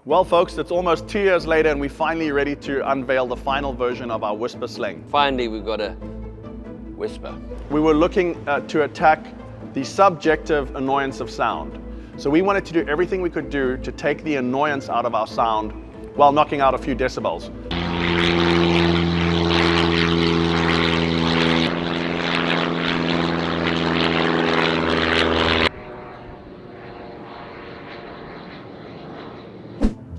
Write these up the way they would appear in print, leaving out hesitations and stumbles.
Well folks, it's almost 2 years later and we're finally ready to unveil the final version of our Whisper Sling. Finally, we've got a Whisper. We were looking to attack the subjective annoyance of sound. So we wanted to do everything we could do to take the annoyance out of our sound while knocking out a few decibels.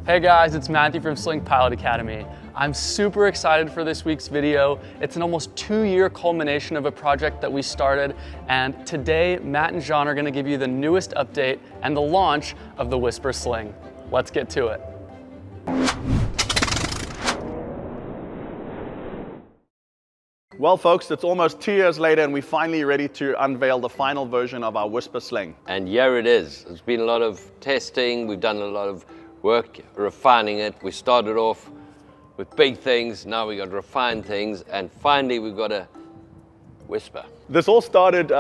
Hey guys, it's Matthew from Sling Pilot Academy. I'm super excited for this week's video. It's an almost 2-year culmination of a project that we started, and today Matt and Jean are going to give you the newest update and the launch of the Whisper Sling. Let's get to it. Well folks, it's almost 2 years later and we're finally ready to unveil the final version of our Whisper Sling. And here it is. There's been a lot of testing. We've done a lot of work refining it. We started off with big things, now we got to refine things, and finally we've got a Whisper. This all started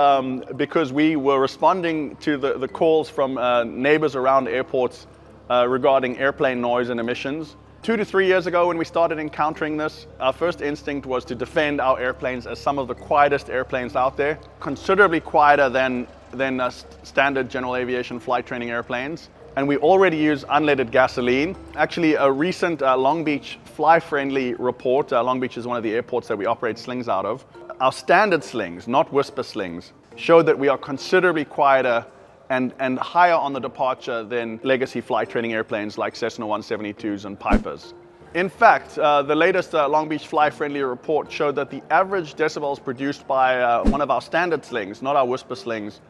because we were responding to the calls from neighbors around airports regarding airplane noise and emissions. 2 to 3 years ago when we started encountering this, our first instinct was to defend our airplanes as some of the quietest airplanes out there, considerably quieter than standard general aviation flight training airplanes. And we already use unleaded gasoline. Actually, a recent Long Beach fly-friendly report, Long Beach is one of the airports that we operate slings out of. Our standard slings, not Whisper slings, show that we are considerably quieter and higher on the departure than legacy flight training airplanes like Cessna 172s and Pipers. In fact, the latest Long Beach fly-friendly report showed that the average decibels produced by one of our standard slings, not our Whisper slings,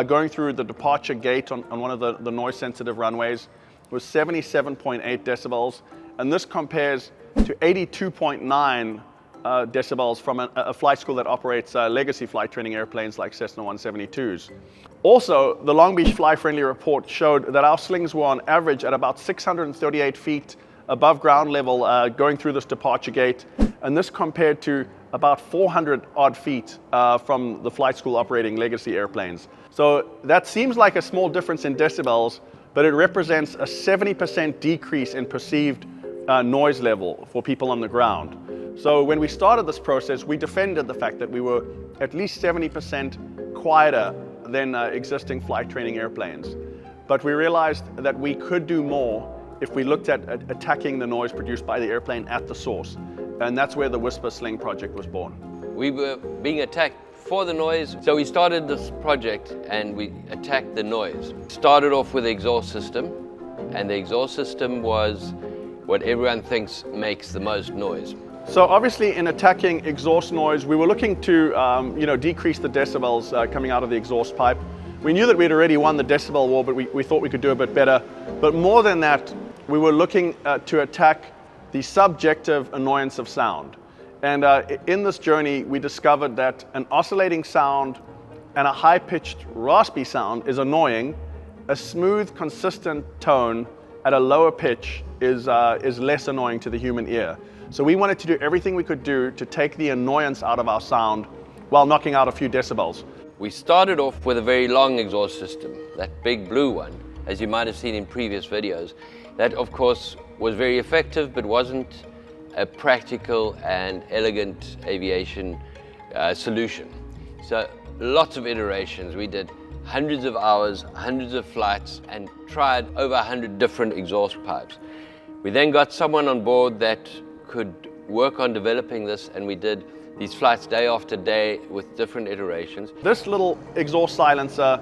going through the departure gate on one of the noise-sensitive runways was 77.8 decibels, and this compares to 82.9 decibels from a flight school that operates legacy flight training airplanes like Cessna 172s. Also, the Long Beach Fly-Friendly report showed that our slings were on average at about 638 feet above ground level going through this departure gate, and this compared to about 400 odd feet from the flight school operating legacy airplanes. So that seems like a small difference in decibels, but it represents a 70% decrease in perceived noise level for people on the ground. So when we started this process, we defended the fact that we were at least 70% quieter than existing flight training airplanes. But we realized that we could do more if we looked at attacking the noise produced by the airplane at the source. And that's where the Whisper Sling project was born. We were being attacked for the noise, so we started this project and we attacked the noise. Started off with the exhaust system, and the exhaust system was what everyone thinks makes the most noise. So obviously in attacking exhaust noise, we were looking to decrease the decibels coming out of the exhaust pipe. We knew that we'd already won the decibel war, but we thought we could do a bit better. But more than that, we were looking to attack the subjective annoyance of sound. And in this journey, we discovered that an oscillating sound and a high-pitched, raspy sound is annoying. A smooth, consistent tone at a lower pitch is less annoying to the human ear. So we wanted to do everything we could do to take the annoyance out of our sound while knocking out a few decibels. We started off with a very long exhaust system, that big blue one, as you might have seen in previous videos. That, of course, was very effective, but wasn't a practical and elegant aviation solution. So lots of iterations. We did hundreds of hours, hundreds of flights, and tried over 100 different exhaust pipes. We then got someone on board that could work on developing this, and we did these flights day after day with different iterations. This little exhaust silencer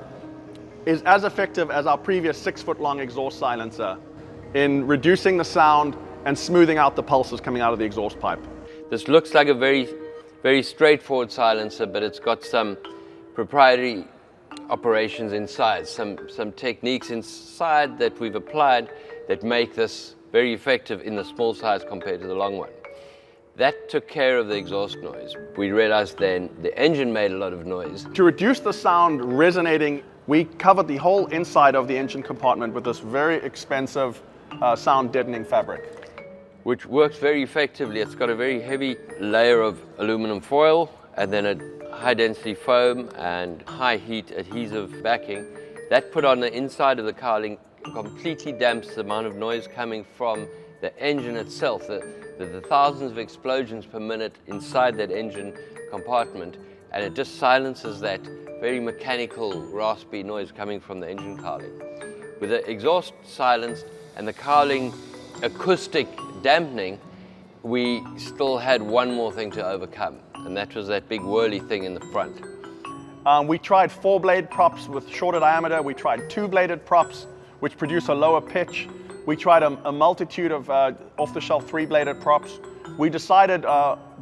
is as effective as our previous 6-foot-long exhaust silencer in reducing the sound and smoothing out the pulses coming out of the exhaust pipe. This looks like a very, very straightforward silencer, but it's got some proprietary operations inside, some techniques inside that we've applied that make this very effective in the small size compared to the long one. That took care of the exhaust noise. We realized then the engine made a lot of noise. To reduce the sound resonating, we covered the whole inside of the engine compartment with this very expensive sound deadening fabric. Which works very effectively. It's got a very heavy layer of aluminum foil and then a high density foam and high heat adhesive backing. That put on the inside of the cowling completely damps the amount of noise coming from the engine itself, the thousands of explosions per minute inside that engine compartment, and it just silences that very mechanical, raspy noise coming from the engine cowling. With the exhaust silenced and the cowling acoustic dampening, we still had one more thing to overcome, and that was that big whirly thing in the front. We tried 4-blade props with shorter diameter. We tried 2-bladed props, which produce a lower pitch. We tried a multitude of off-the-shelf 3-bladed props. We decided,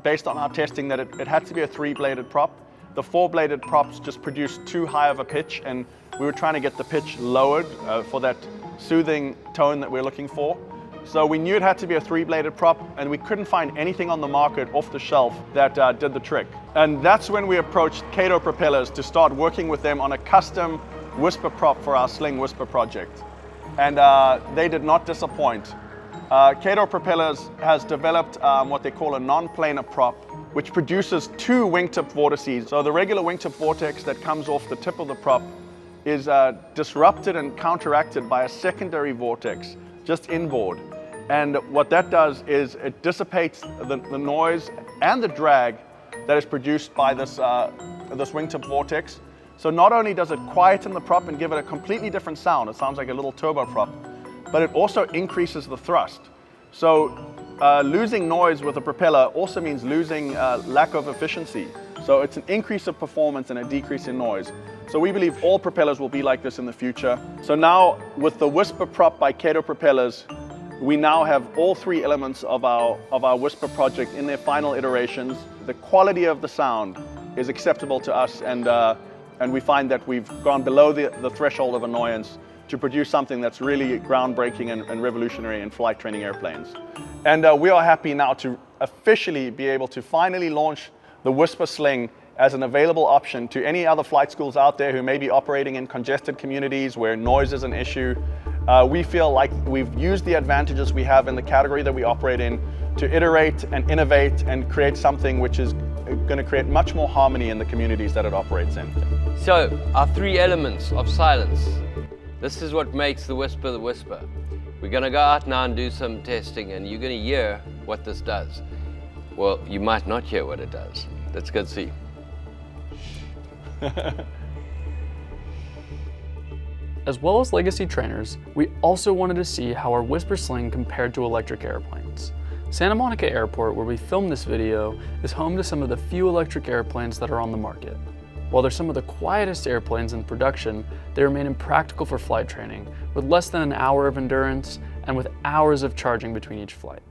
based on our testing, that it had to be a 3-bladed prop. The 4-bladed props just produced too high of a pitch, and we were trying to get the pitch lowered for that soothing tone that we're looking for. So we knew it had to be a 3-bladed prop, and we couldn't find anything on the market off the shelf that did the trick. And that's when we approached Kato Propellers to start working with them on a custom Whisper prop for our Sling Whisper project. And they did not disappoint. Kato Propellers has developed what they call a non-planar prop, which produces 2 wingtip vortices. So the regular wingtip vortex that comes off the tip of the prop is disrupted and counteracted by a secondary vortex just inboard. And what that does is it dissipates the noise and the drag that is produced by this wingtip vortex. So not only does it quieten the prop and give it a completely different sound, it sounds like a little turbo prop, but it also increases the thrust. So losing noise with a propeller also means losing lack of efficiency. So it's an increase of performance and a decrease in noise. So we believe all propellers will be like this in the future. So now with the Whisper prop by Kato Propellers, we now have all 3 elements of our Whisper project in their final iterations. The quality of the sound is acceptable to us, and we find that we've gone below the threshold of annoyance to produce something that's really groundbreaking and revolutionary in flight training airplanes. And we are happy now to officially be able to finally launch the Whisper Sling as an available option to any other flight schools out there who may be operating in congested communities where noise is an issue. We feel like we've used the advantages we have in the category that we operate in to iterate and innovate and create something which is going to create much more harmony in the communities that it operates in. So, our 3 elements of silence. This is what makes the Whisper the Whisper. We're going to go out now and do some testing, and you're going to hear what this does. Well, you might not hear what it does. Let's go see. As well as legacy trainers, we also wanted to see how our Whisper Sling compared to electric airplanes. Santa Monica Airport, where we filmed this video, is home to some of the few electric airplanes that are on the market. While they're some of the quietest airplanes in production, they remain impractical for flight training, with less than an hour of endurance and with hours of charging between each flight.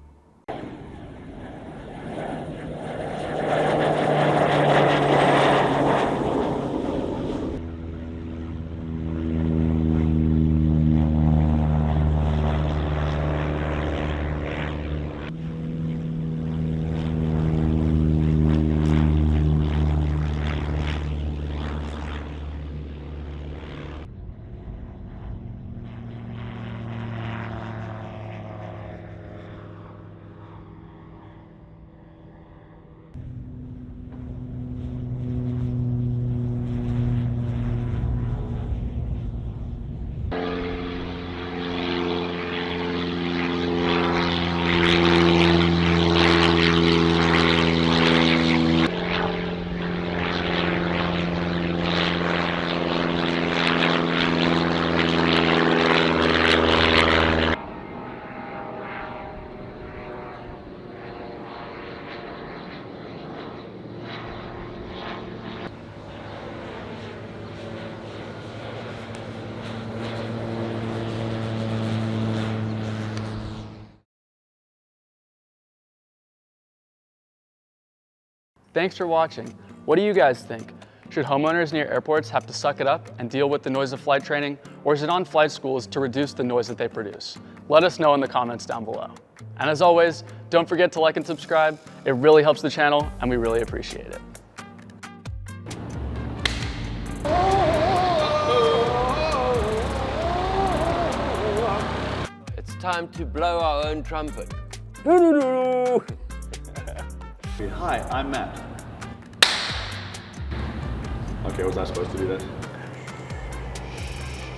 Thanks for watching. What do you guys think? Should homeowners near airports have to suck it up and deal with the noise of flight training, or is it on flight schools to reduce the noise that they produce? Let us know in the comments down below. And as always, don't forget to like and subscribe. It really helps the channel, and we really appreciate it. It's time to blow our own trumpet. Hi, I'm Matt. Okay, was I supposed to do that?